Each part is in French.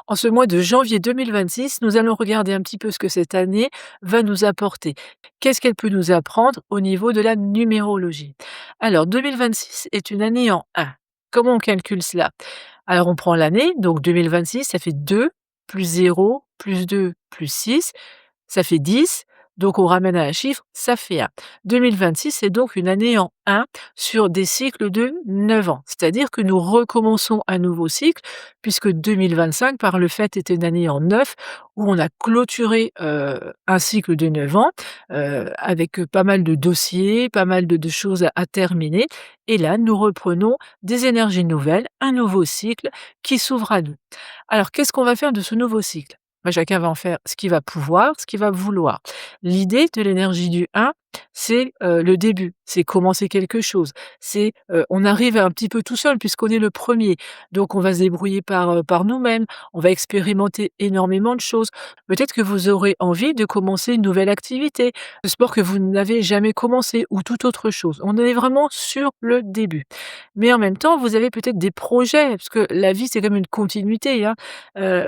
En ce mois de janvier 2026, nous allons regarder un petit peu ce que cette année va nous apporter. Qu'est-ce qu'elle peut nous apprendre au niveau de la numérologie? Alors, 2026 est une année en 1. Comment on calcule cela? Alors, on prend l'année, donc 2026, ça fait 2 plus 0 plus 2 plus 6, ça fait 10. Donc, on ramène à un chiffre, ça fait 1. 2026 est donc une année en 1 sur des cycles de 9 ans. C'est-à-dire que nous recommençons un nouveau cycle puisque 2025, par le fait, était une année en 9 où on a clôturé, un cycle de 9 ans, avec, pas mal de dossiers, pas mal de choses à terminer et là, nous reprenons des énergies nouvelles, un nouveau cycle qui s'ouvre à nous. Alors qu'est-ce qu'on va faire de ce nouveau cycle? Bah, chacun va en faire ce qu'il va pouvoir, ce qu'il va vouloir. L'idée de l'énergie du 1, c'est, le début, c'est commencer quelque chose. C'est, on arrive un petit peu tout seul puisqu'on est le premier. Donc on va se débrouiller par nous-mêmes, on va expérimenter énormément de choses. Peut-être que vous aurez envie de commencer une nouvelle activité, le sport que vous n'avez jamais commencé ou toute autre chose. On est vraiment sur le début. Mais en même temps, vous avez peut-être des projets, parce que la vie, c'est comme une continuité, hein.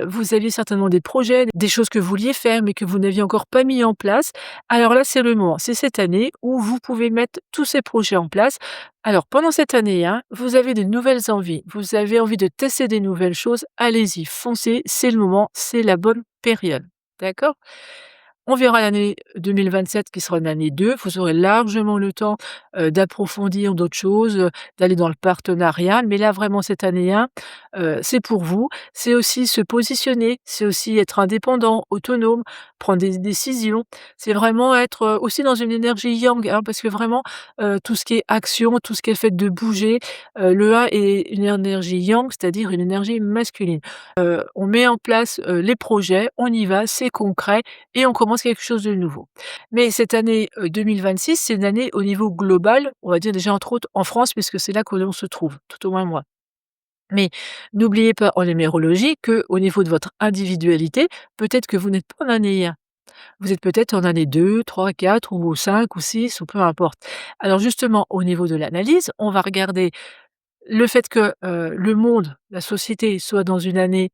Vous aviez certainement des projets, des choses que vous vouliez faire, mais que vous n'aviez encore pas mis en place. Alors là, c'est le moment, c'est cette année où vous pouvez mettre tous ces projets en place. Alors pendant cette année, hein, vous avez de nouvelles envies, vous avez envie de tester des nouvelles choses, allez-y, foncez, c'est le moment, c'est la bonne période. D'accord? On verra l'année 2027 qui sera une année 2. Vous aurez largement le temps, d'approfondir d'autres choses, d'aller dans le partenariat. Mais là, vraiment, cette année 1, c'est pour vous. C'est aussi se positionner, c'est aussi être indépendant, autonome, prendre des décisions. C'est vraiment être, aussi dans une énergie yang, hein, parce que vraiment, tout ce qui est action, tout ce qui est fait de bouger, le 1 est une énergie yang, c'est-à-dire une énergie masculine. On met en place, les projets, on y va, c'est concret et on commence quelque chose de nouveau. Mais cette année, 2026, c'est une année au niveau global, on va dire déjà entre autres en France puisque c'est là que l'on se trouve, tout au moins moi. Mais n'oubliez pas en numérologie qu'au niveau de votre individualité, peut-être que vous n'êtes pas en année 1. Vous êtes peut-être en année 2, 3, 4 ou 5 ou 6 ou peu importe. Alors justement, au niveau de l'analyse, on va regarder le fait que, le monde, la société soit dans une année,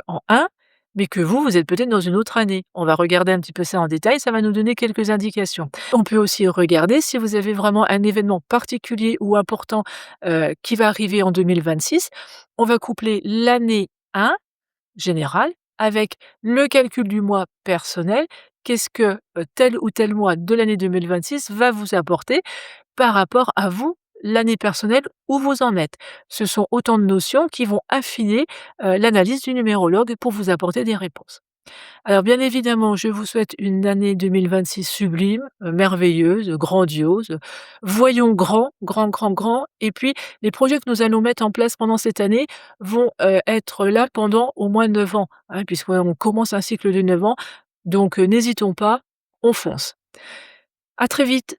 en 1, mais que vous, vous êtes peut-être dans une autre année. On va regarder un petit peu ça en détail, ça va nous donner quelques indications. On peut aussi regarder si vous avez vraiment un événement particulier ou important, qui va arriver en 2026. On va coupler l'année 1 générale avec le calcul du mois personnel. Qu'est-ce que, tel ou tel mois de l'année 2026 va vous apporter par rapport à vous, l'année personnelle, où vous en êtes. Ce sont autant de notions qui vont affiner, l'analyse du numérologue pour vous apporter des réponses. Alors bien évidemment, je vous souhaite une année 2026 sublime, merveilleuse, grandiose. Voyons grand, grand, grand, grand et puis les projets que nous allons mettre en place pendant cette année vont, être là pendant au moins 9 ans, hein, puisqu'on commence un cycle de 9 ans donc n'hésitons pas, on fonce. À très vite.